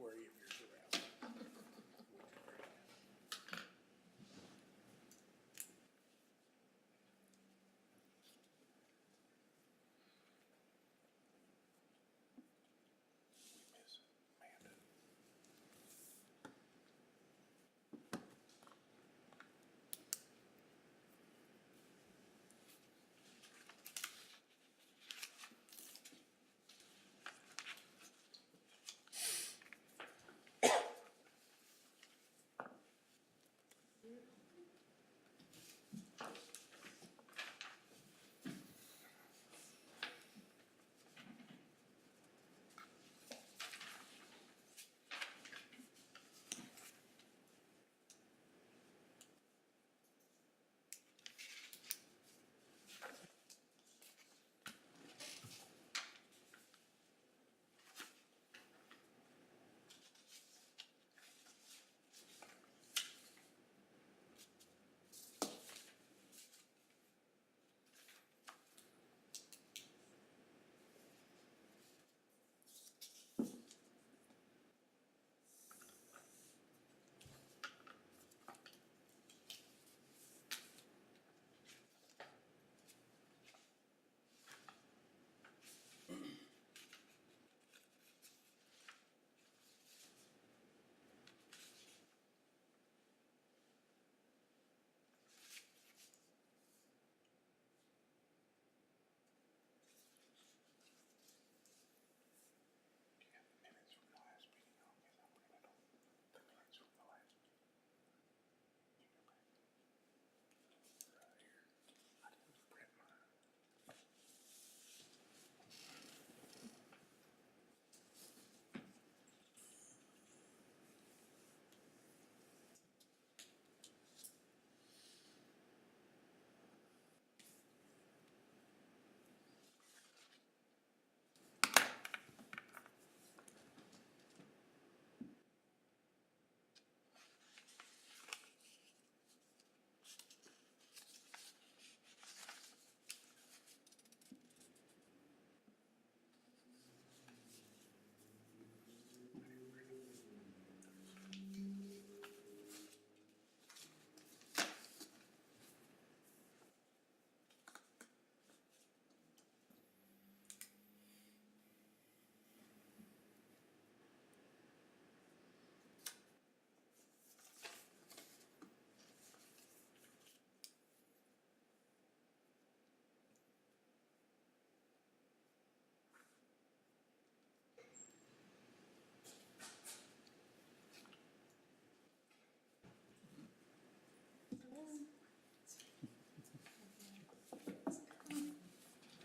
worry if you're around.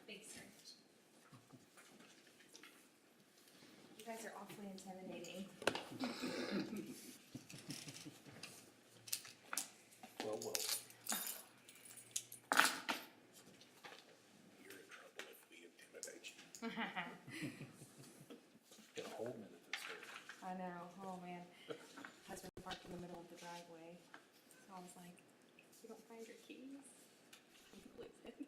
Thanks, sir. You guys are awfully intimidating. Well, well. You're in trouble if we intimidate you. Get a whole minute this year. I know. Oh, man. Husband parked in the middle of the driveway. So I was like, you don't find your keys? Listen.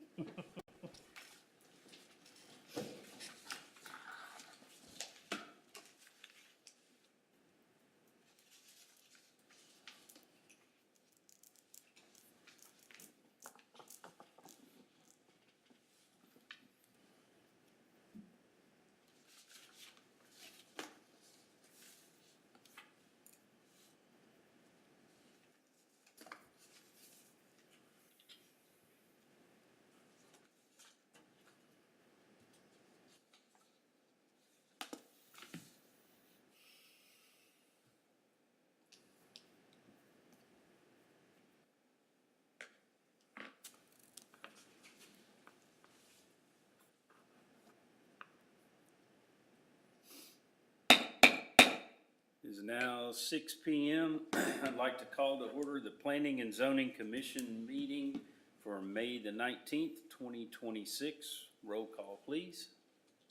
It is now 6 p.m. I'd like to call to order the Planning and Zoning Commission meeting for May the 19th, 2026. Roll call, please.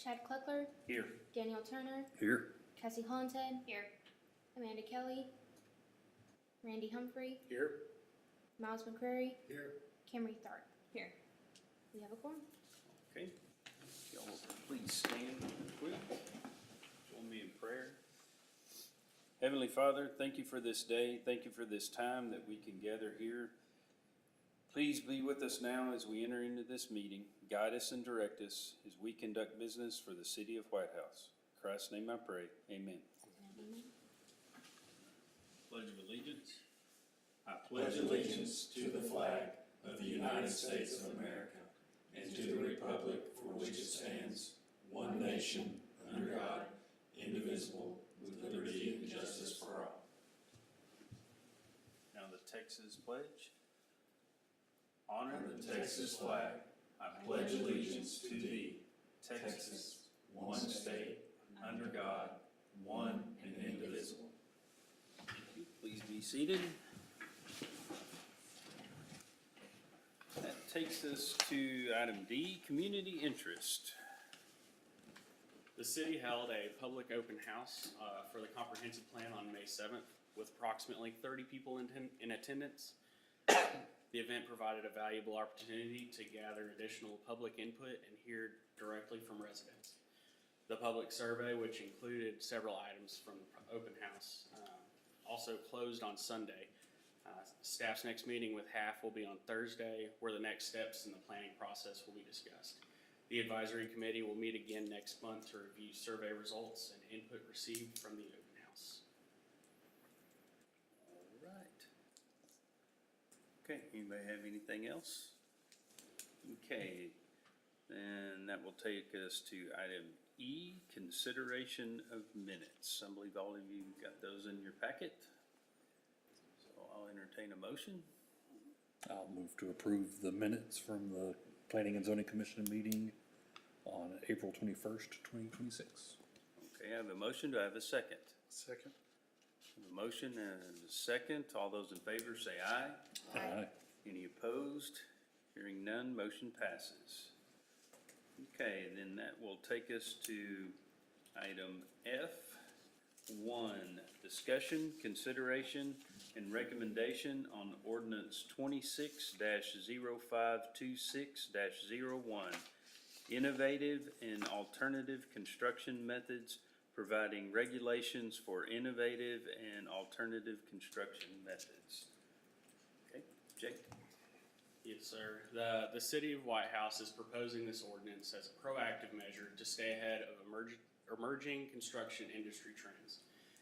Chad Cleckler. Here. Daniel Turner. Here. Cassie Hollinshead. Here. Amanda Kelly. Randy Humphrey. Here? Miles McCrary. Here. Camry Tharp. Here. We have a quorum. Okay. Y'all please stand quick. Join me in prayer. Heavenly Father, thank you for this day. Thank you for this time that we can gather here. Please be with us now as we enter into this meeting. Guide us and direct us as we conduct business for the city of Whitehouse. In Christ's name I pray. Amen. Pledge of Allegiance. I pledge allegiance to the flag of the United States of America and to the republic for which it stands, one nation, under God, indivisible, with liberty and justice for all. Now the Texas pledge. Honor The Texas flag, I pledge allegiance to thee, Texas, one state, under God, one and indivisible. Please be seated. That takes us to item D, community interest. The city held a public open house for the comprehensive plan on May 7th with approximately 30 people in attendance. The event provided a valuable opportunity to gather additional public input and hear directly from residents. The public survey, which included several items from the open house, also closed on Sunday. Staff's next meeting with HAF will be on Thursday, where the next steps in the planning process will be discussed. The advisory committee will meet again next month to review survey results and input received from the open house. All right. Okay, anybody have anything else? Okay, then that will take us to item E, consideration of minutes. I believe all of you got those in your packet. So I'll entertain a motion. I'll move to approve the minutes from the Planning and Zoning Commission meeting on April 21st, 2026. Okay, I have a motion. Do I have a second? Second. A motion and a second. All those in favor say aye. Aye. Any opposed? Hearing none, motion passes. Okay, then that will take us to item F1, discussion, consideration, and recommendation on ordinance 26-0526-01, innovative and alternative construction methods, providing regulations for innovative and alternative construction methods. Okay, Jake? Yes, sir. The city of Whitehouse is proposing this ordinance as a proactive measure to stay ahead of emerging construction industry trends,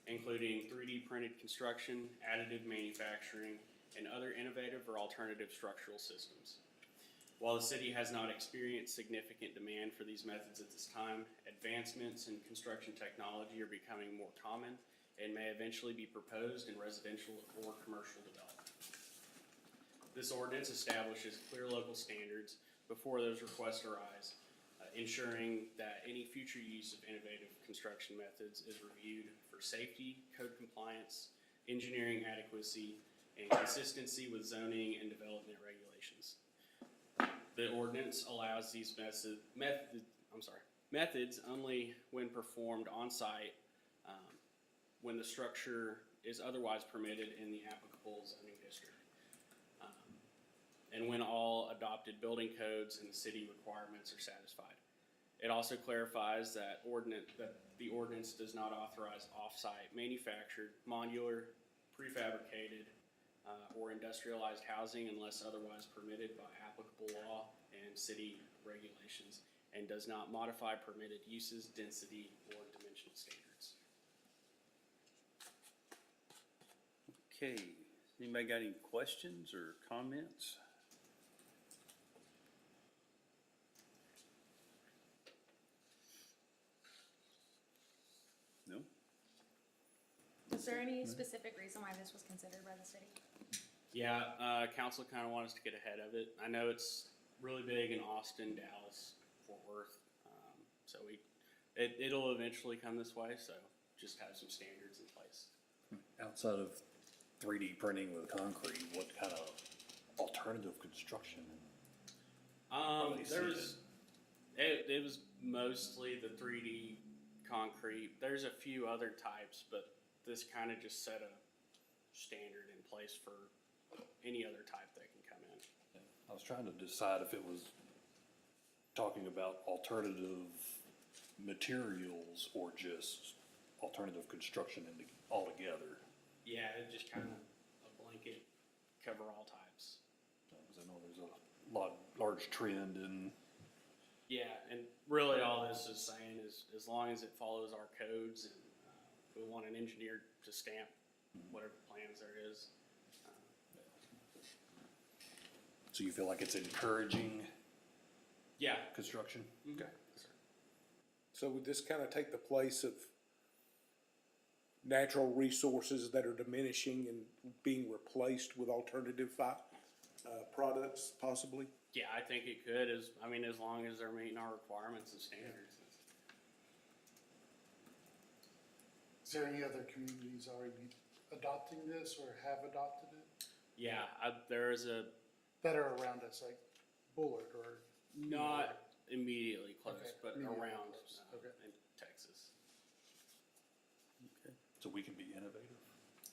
including 3D printed construction, additive manufacturing, and other innovative or alternative structural systems. While the city has not experienced significant demand for these methods at this time, advancements in construction technology are becoming more common and may eventually be proposed in residential or commercial development. This ordinance establishes clear local standards before those requests arise, ensuring that any future use of innovative construction methods is reviewed for safety, code compliance, engineering adequacy, and consistency with zoning and development regulations. The ordinance allows these methods only when performed on-site, when the structure is otherwise permitted in the applicable zoning district, and when all adopted building codes and city requirements are satisfied. It also clarifies that the ordinance does not authorize off-site manufactured, modular, prefabricated, or industrialized housing unless otherwise permitted by applicable law and city regulations, and does not modify permitted uses, density, or dimensional standards. Okay, anybody got any questions or comments? No? Was there any specific reason why this was considered by the city? Yeah, council kind of wanted us to get ahead of it. I know it's really big in Austin, Dallas, Fort Worth, so it'll eventually come this way, so just have some standards in place. Outside of 3D printing with concrete, what kind of alternative construction? It was mostly the 3D concrete. There's a few other types, but this kind of just set a standard in place for any other type that can come in. I was trying to decide if it was talking about alternative materials or just alternative construction altogether. Yeah, it just kind of a blanket, cover all types. Because I know there's a large trend in, Yeah, and really all this is saying is as long as it follows our codes and we want an engineer to stamp whatever plans there is. so you feel like it's encouraging Yeah. construction? Okay. So would this kind of take the place of natural resources that are diminishing and being replaced with alternative products possibly? Yeah, I think it could as long as they're meeting our requirements and standards. Is there any other communities already adopting this or have adopted it Yeah, there is that are around us, like Bullard or? not immediately close, Okay, but immediately around close, okay. in Texas. Okay. So we can be innovative.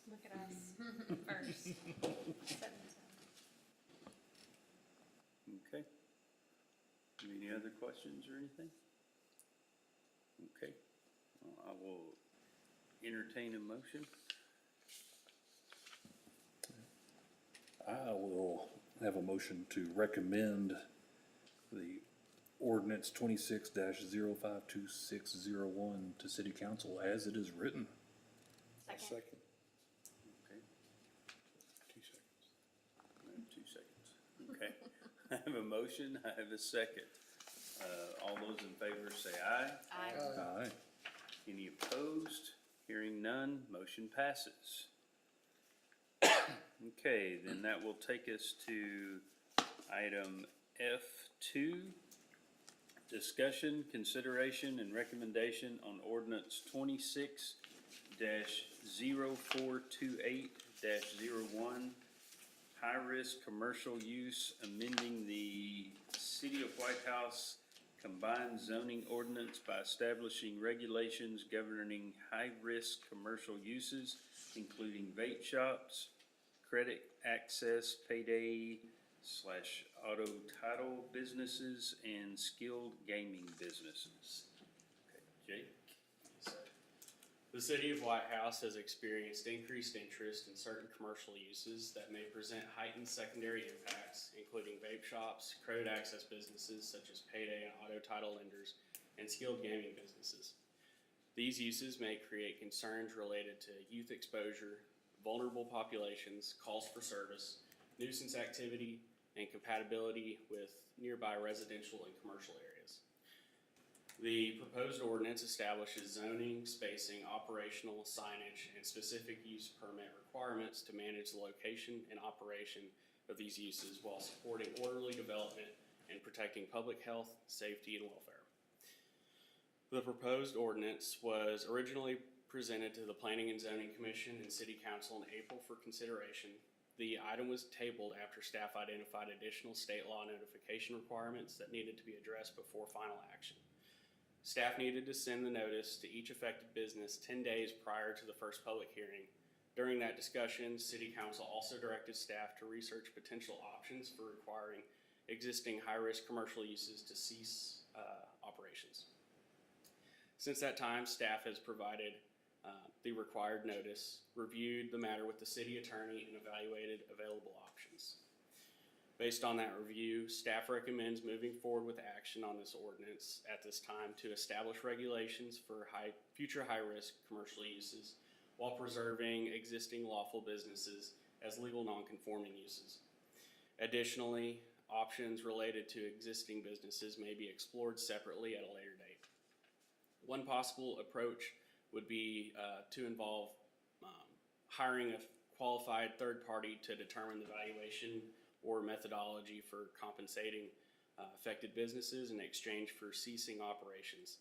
Look at us first. Setting the tone. Okay. Any other questions or anything? Okay. Well, I will entertain a motion. I will have a motion to recommend the ordinance 26-052601 to city council as it is written. Second. Okay. 2 seconds. I have 2 seconds. Okay. I have a motion. I have a second. All those in favor say aye. Aye. Aye. Any opposed? Hearing none, motion passes. Okay, then that will take us to item F2. Discussion, consideration, and recommendation on ordinance 26-0428-01, high-risk commercial use, amending the City of Whitehouse combined zoning ordinance by establishing regulations governing high-risk commercial uses, including vape shops, credit access, payday/auto title businesses, and skilled gaming businesses. Okay, Jake? The City of Whitehouse has experienced increased interest in certain commercial uses that may present heightened secondary impacts, including vape shops, credit access businesses such as payday and auto title lenders, and skilled gaming businesses. These uses may create concerns related to youth exposure, vulnerable populations, calls for service, nuisance activity, and compatibility with nearby residential and commercial areas. The proposed ordinance establishes zoning, spacing, operational, signage, and specific use permit requirements to manage the location and operation of these uses while supporting orderly development and protecting public health, safety, and welfare. The proposed ordinance was originally presented to the Planning and Zoning Commission and City Council in April for consideration. The item was tabled after staff identified additional state law notification requirements that needed to be addressed before final action. Staff needed to send the notice to each affected business 10 days prior to the first public hearing. During that discussion, City Council also directed staff to research potential options for requiring existing high-risk commercial uses to cease operations. Since that time, staff has provided the required notice, reviewed the matter with the city attorney, and evaluated available options. Based on that review, staff recommends moving forward with action on this ordinance at this time to establish regulations for future high-risk commercial uses while preserving existing lawful businesses as legal non-conforming uses. Additionally, options related to existing businesses may be explored separately at a later date. One possible approach would be to involve hiring a qualified third party to determine the valuation or methodology for compensating affected businesses in exchange for ceasing operations.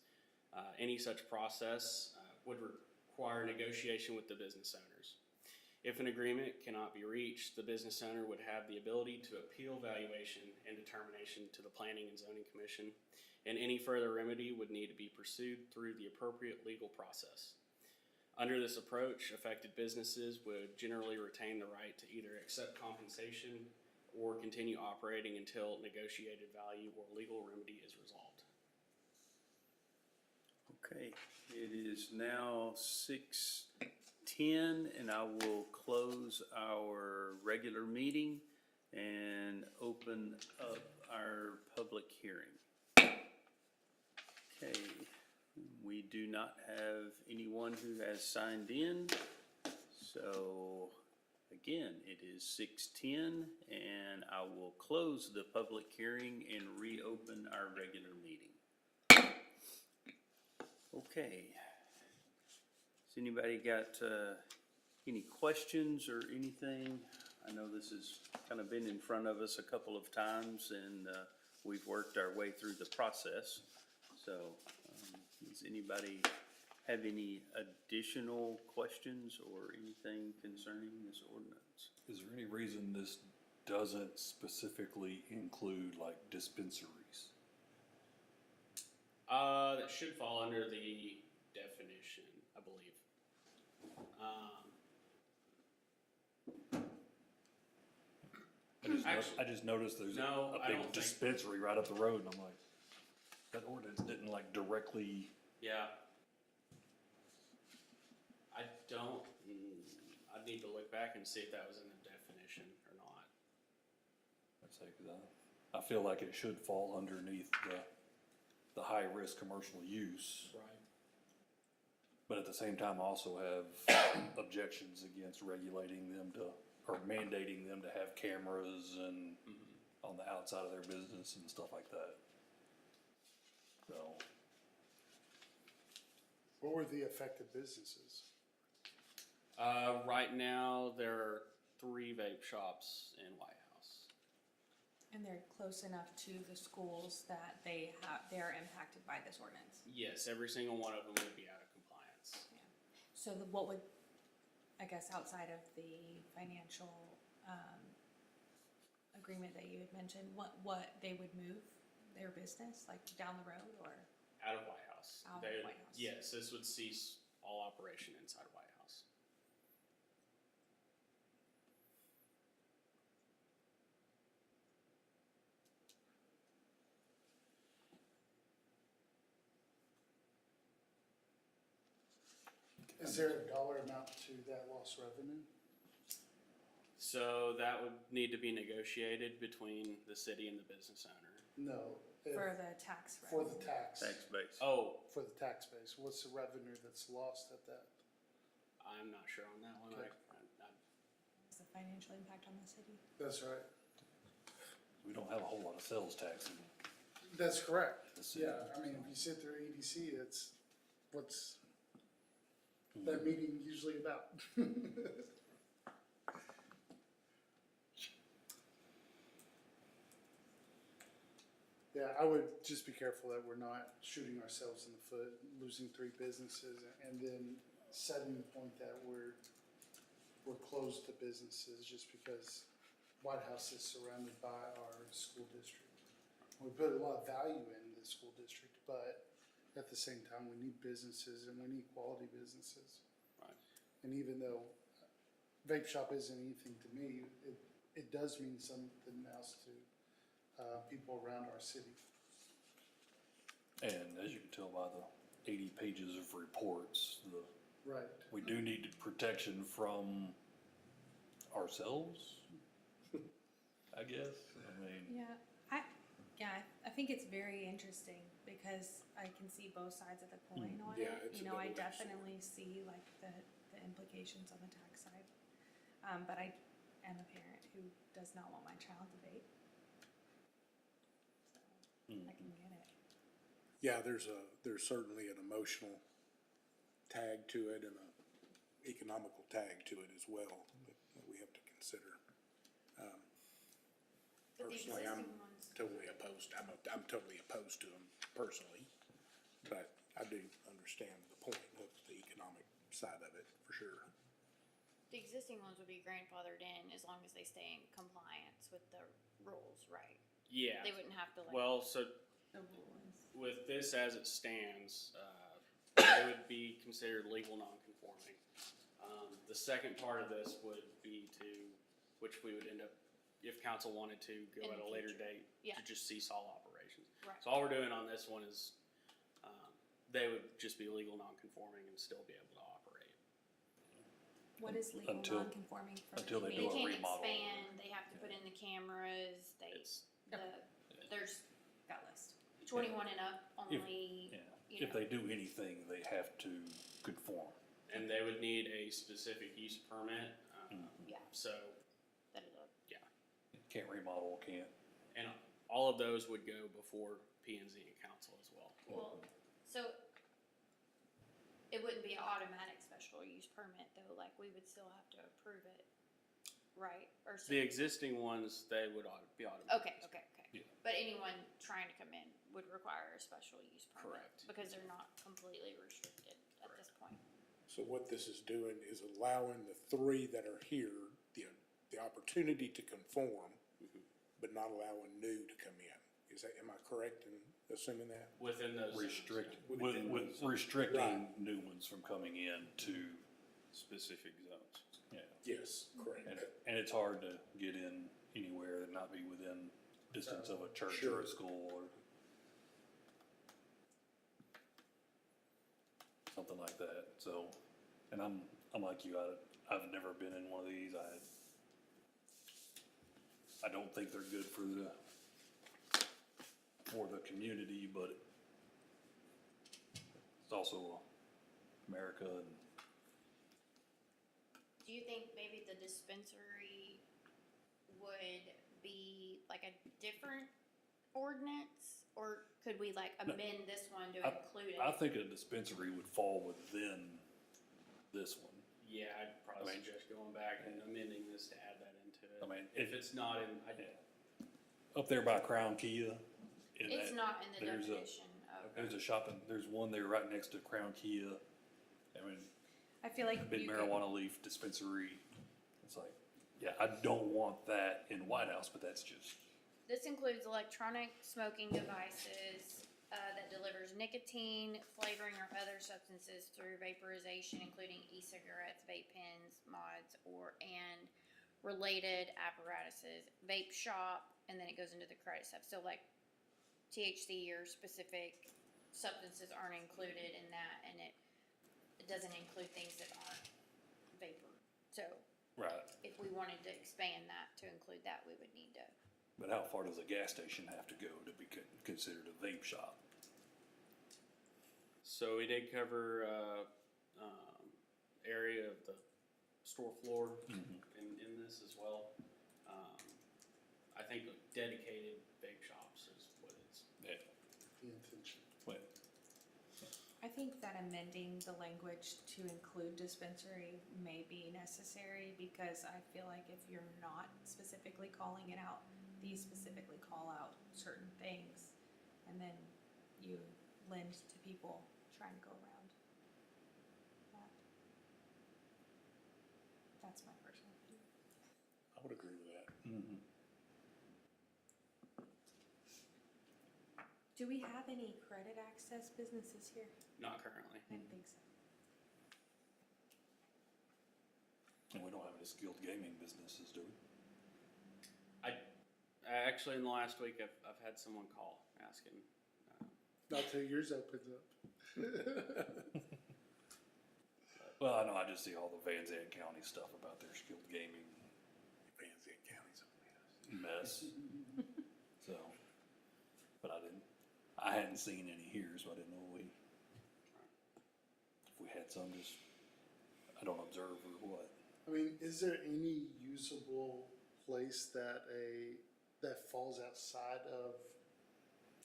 Any such process would require negotiation with the business owners. If an agreement cannot be reached, the business owner would have the ability to appeal valuation and determination to the Planning and Zoning Commission, and any further remedy would need to be pursued through the appropriate legal process. Under this approach, affected businesses would generally retain the right to either accept compensation or continue operating until negotiated value or legal remedy is resolved. Okay, it is now 6:10, and I will close our regular meeting and open up our public hearing. Okay, we do not have anyone who has signed in, so again, it is 6:10, and I will close the public hearing and reopen our regular meeting. Okay. Has anybody got any questions or anything? I know this has kind of been in front of us a couple of times, and we've worked our way through the process. So, does anybody have any additional questions or anything concerning this ordinance? Is there any reason this doesn't specifically include like dispensaries? That should fall under the definition, I believe. I just noticed there's No, a I big don't think- dispensary right up the road, and I'm like, that ordinance didn't like directly. Yeah. I don't, I'd need to look back and see if that was in the definition or not. I'd say, 'cause I feel like it should fall underneath the high-risk commercial use. Right. But at the same time, I also have objections against regulating them to, or mandating them to have cameras and on the outside of their business and stuff like that. So, What were the affected businesses? Right now, there are 3 vape shops in Whitehouse. And they're close enough to the schools that they're impacted by this ordinance. Yes, every single one of them would be out of compliance. Yeah. So what would, I guess, outside of the financial, agreement that you had mentioned, what they would move their business, like down the road or? Out of Whitehouse. Out of They- Whitehouse. Yes, this would cease all operation inside Whitehouse. Is there a dollar amount to that lost revenue? So that would need to be negotiated between the city and the business owner. No. For the tax For revenue. the tax, Tax base. Oh, for the tax base, what's the revenue that's lost at that? I'm not sure on that one. Okay. What's the financial impact on the city? That's right. we don't have a whole lot of sales tax in That's correct. the city. Yeah, I mean, if you sit through EDC, it's, what's that meeting usually about? Yeah, I would just be careful that we're not shooting ourselves in the foot, losing 3 businesses, and then setting the point that we're closed to businesses just because Whitehouse is surrounded by our school district. We put a lot of value in the school district, but at the same time, we need businesses and we need quality businesses. Right. And even though vape shop isn't anything to me, it does mean something else to people around our city. And as you can tell by the 80 pages of reports, Right. we do need protection from ourselves, I guess. I mean, I think it's very interesting because I can see both sides of the coin on Yeah, it. it's You a know, I double-edged sword. definitely see like the implications on the tax side. But I am a parent who does not want my child to vape. So I can get it. Yeah, there's certainly an emotional tag to it and a economical tag to it as well that we have to consider. But the Personally, I'm existing ones, totally opposed, I'm totally opposed to them personally, but I do understand the point of the economic side of it, for sure. The existing ones would be grandfathered in as long as they stay in compliance with the rules, right? Yeah. They wouldn't have to like. Well, so the blue ones. with this as it stands, it would be considered legal non-conforming. The second part of this would be which we would end up, if council wanted to go In at the a later future. date, Yeah. to just cease all operations. Right. So all we're doing on this one is They would just be legal non-conforming and still be able to operate. What is legal Until- non-conforming for? until they They do a can't remodel. expand, they have to put in the cameras, It's, there's That list. 21 and up only, Yeah, you if know. they do anything, they have to conform. and they would need a specific use permit, Yeah. so, da-da-da. Can't remodel, can't. and all of those would go before P and Z and council as well. Well, so it wouldn't be an automatic special use permit though, like we would still have to approve it, right? Or so- The existing ones, they would be automatic. Okay. Yeah. But anyone trying to come in would require a special use permit. Correct. Because they're not completely restricted at this point. So what this is doing is allowing the three that are here the opportunity to conform, but not allowing new to come in. Am I correct in assuming that? Within those. zones, Restrict, yeah. with restricting new ones from coming in to, Specific zones. yeah. Yes, correct. And it's hard to get in anywhere and not be within distance of a church or a school or something like that, so, and I'm like you, I've never been in one of these, I don't think they're good for the community, but it's also America and Do you think maybe the dispensary would be like a different ordinance? Or could we like amend this one to include I it? think a dispensary would fall within this one. Yeah, I'd probably I mean- suggest going back and amending this to add that into it. I mean, If it's not in, Up there by Crown Kia. It's not in the there's a- definition of, There's a shopping, there's one there right next to Crown Kia. I mean, I feel like big you could, marijuana leaf dispensary. It's like, yeah, I don't want that in Whitehouse, but that's just, this includes electronic smoking devices, that delivers nicotine, flavoring, or other substances through vaporization, including e-cigarettes, vape pens, mods, and related apparatuses, vape shop, and then it goes into the credit stuff. So like THC or specific substances aren't included in that, and it doesn't include things that aren't vapor. So right. if we wanted to expand that to include that, we would need to. But how far does a gas station have to go to be considered a vape shop? so we did cover, area of the store floor in this as well. I think dedicated vape shops is what it's. Yeah. The intention. Wait, I think that amending the language to include dispensary may be necessary, because I feel like if you're not specifically calling it out, these specifically call out certain things, and then you lend to people trying to go around that. That's my personal opinion. I would agree with that. Do we have any credit access businesses here? Not currently. I didn't think so. and we don't have any skilled gaming businesses, do we? Actually, in the last week, I've had someone call asking. Not till yours opens up. Well, I know, I just see all the Van Zandt County stuff about their skilled gaming Van Zandt County's a mess. mess. So, but I hadn't seen any here, so I didn't know if we had some, just, I don't observe or what. I mean, is there any usable place that falls outside of,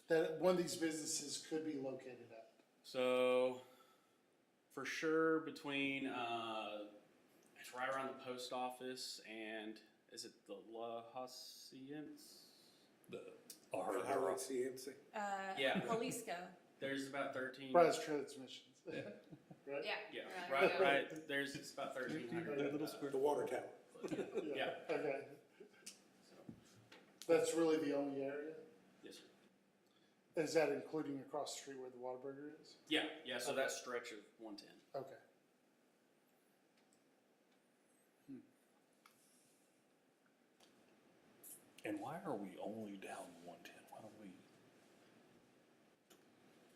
that one of these businesses could be located at? So, for sure, between it's right around the post office and is it the La Haciendas? I heard How her, would CNC? Yeah. Jalisco. There's about 13. Bryce Transmissions. Yeah. Right? Yeah, Right. right. There's it's about 1,300. The water tower. Yeah. Okay. So, That's really the only area? yes, sir. Is that including across the street where the Whataburger is? Yeah. So that stretch of 110. Okay. and why are we only down 110? Why don't we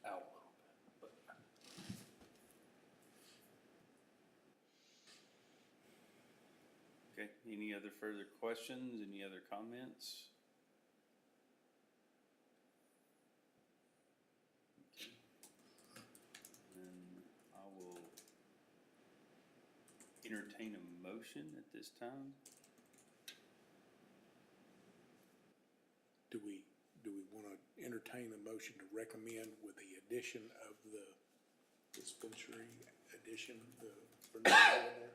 out a little bit? But any other further questions, any other comments? Okay. Then I will entertain a motion at this time. Do we wanna entertain a motion to recommend with the addition of the dispensary addition, for there?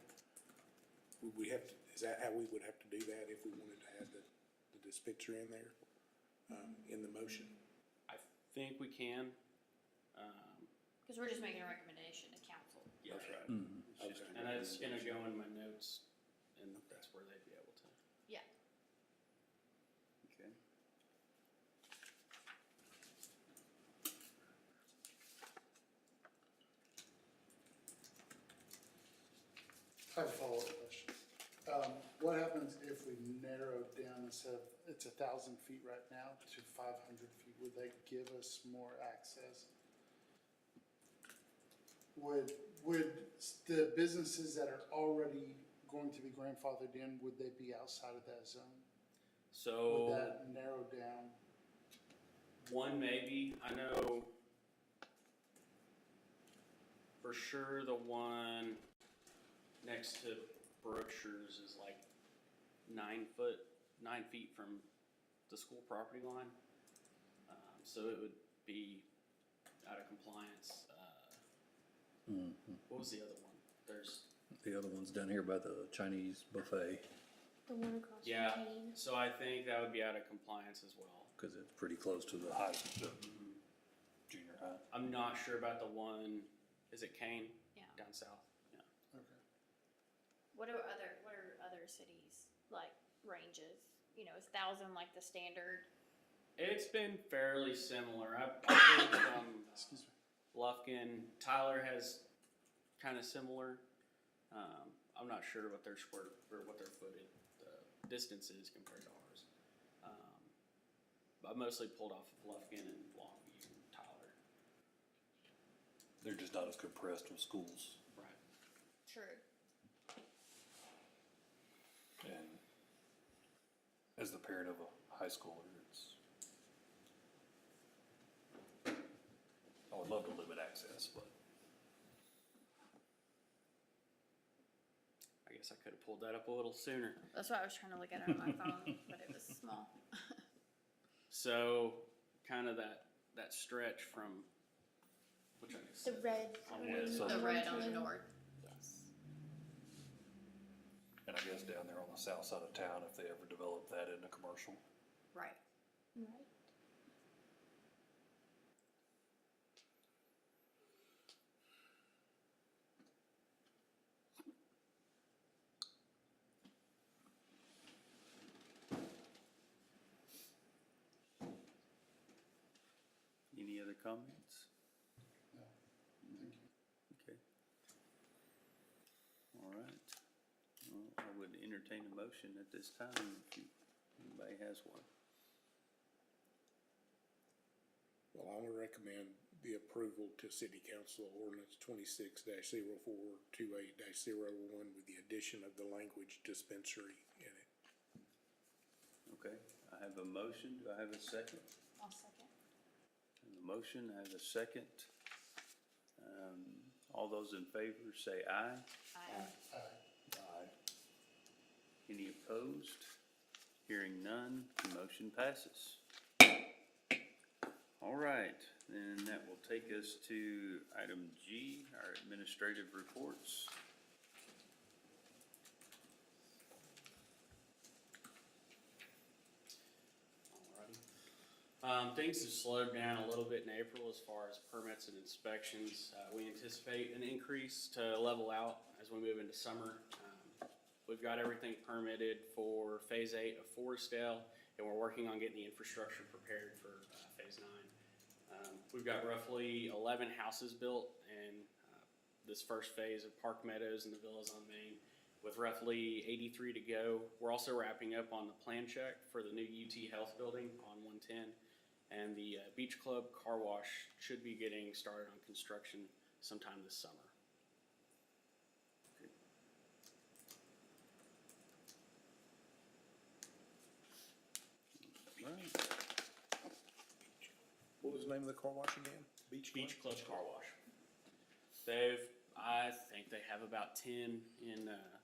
Would we have to, is that how we would have to do that if we wanted to have the dispensary in there, in the motion? I think we can. Cause we're just making a recommendation to council. That's right. Okay. And that's gonna go in my notes, and that's where they'd be able to. Yeah. Okay. I have a follow-up question. What happens if we narrow down instead of, it's 1,000 feet right now to 500 feet? Would they give us more access? Would the businesses that are already going to be grandfathered in, would they be outside of that zone? So. Would that narrow down? One maybe, I know for sure the one next to Brookshire's is like 9 feet from the school property line. So it would be out of compliance. What was the other one? There's, The other one's down here by the Chinese buffet, The one across yeah, so I think that would be out of compliance as well. cause it's pretty close to the high, the junior high. I'm not sure about the one, is it Kane? Yeah. Down south, yeah. Okay. What are other cities, like, ranges? You know, is 1,000 like the standard? It's been fairly similar. I've heard from Excuse me. Lufkin, Tyler has kind of similar. I'm not sure what their footed distance is compared to ours. But I mostly pulled off of Lufkin and Longview and Tyler. They're just not as compressed with schools. Right. True. And as the parent of a high schooler, I would love to limit access, but I guess I could have pulled that up a little sooner. That's why I was trying to look at it on my phone, but it was small. So kind of that stretch from, which I guess. The red. On Yeah, one- so- The red on the north. Yes. and I guess down there on the south side of town, if they ever develop that into commercial. Right. Right. Any other comments? No, thank you. Okay. All right. Well, I would entertain a motion at this time if anybody has one. Well, I would recommend the approval to City Council Ordinance 26-0428-01 with the addition of the language dispensary in it. Okay, I have a motion. Do I have a second? I'll second. I have a motion, I have a second. All those in favor say aye. Aye. Aye. Any opposed? Hearing none, the motion passes. All right, then that will take us to item G, our administrative reports. Alrighty. Things have slowed down a little bit in April as far as permits and inspections. We anticipate an increase to level out as we move into summer. We've got everything permitted for Phase 8 of Forestdale, and we're working on getting the infrastructure prepared for Phase 9. We've got roughly 11 houses built in this first phase of Park Meadows and the Villas on Main, with roughly 83 to go. We're also wrapping up on the plan check for the new UT Health building on 110, and the Beach Club car wash should be getting started on construction sometime this summer. the name of the car wash again? Beach Club? Beach Club Car Wash. I think they have about 10 in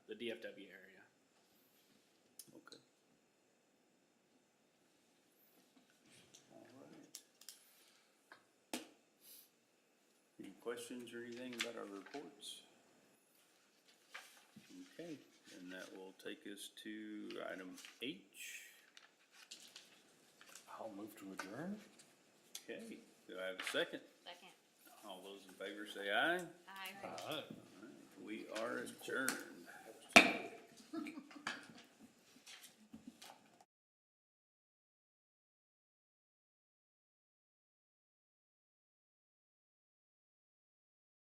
the DFW area. Okay. All right. Any questions or anything about our reports? Okay, and that will take us to item H. I'll move to adjourn. Okay, do I have a second? Second. All those in favor say aye. Aye. All right. We are adjourned.